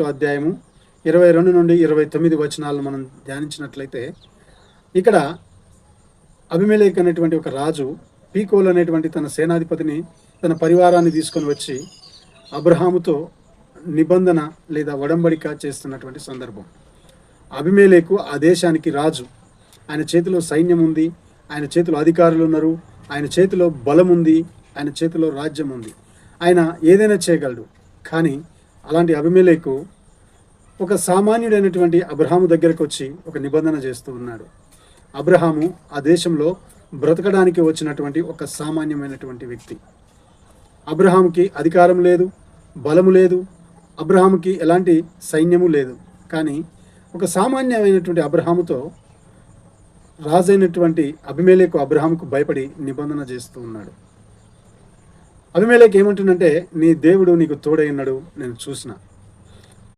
అధ్యాయము 22 నుండి 29 వచనాలను మనం ధ్యానించినట్లయితే, ఇక్కడ అబీమెలెకు అనేటువంటి ఒక రాజు పీకోలు అనేటువంటి తన సేనాధిపతిని, తన పరివారాన్ని తీసుకొని వచ్చి అబ్రహాముతో నిబంధన లేదా ఒడంబడిక చేస్తున్నటువంటి సందర్భం. అబీమెలెకు ఆ దేశానికి రాజు. ఆయన చేతిలో సైన్యం ఉంది, ఆయన చేతిలో అధికారులు ఉన్నారు, ఆయన చేతిలో బలం ఉంది, ఆయన చేతిలో రాజ్యం ఉంది. ఆయన ఏదైనా చేయగలడు. కానీ అలాంటి అబీమెలెకు ఒక సామాన్యుడైనటువంటి అబ్రహాము దగ్గరకు వచ్చి ఒక నిబంధన చేస్తూ ఉన్నాడు. అబ్రహాము ఆ దేశంలో బ్రతకడానికి వచ్చినటువంటి ఒక సామాన్యమైనటువంటి వ్యక్తి. అబ్రహాముకి అధికారం లేదు, బలము లేదు, అబ్రహాముకి ఎలాంటి సైన్యము లేదు. కానీ ఒక సామాన్యమైనటువంటి అబ్రహాముతో రాజైనటువంటి అబీమెలెకు అబ్రహాముకు భయపడి నిబంధన చేస్తూ ఉన్నాడు. అబీమెలెకు ఏమంటుందంటే, నీ దేవుడు నీకు తోడై ఉన్నాడు, నేను చూసిన.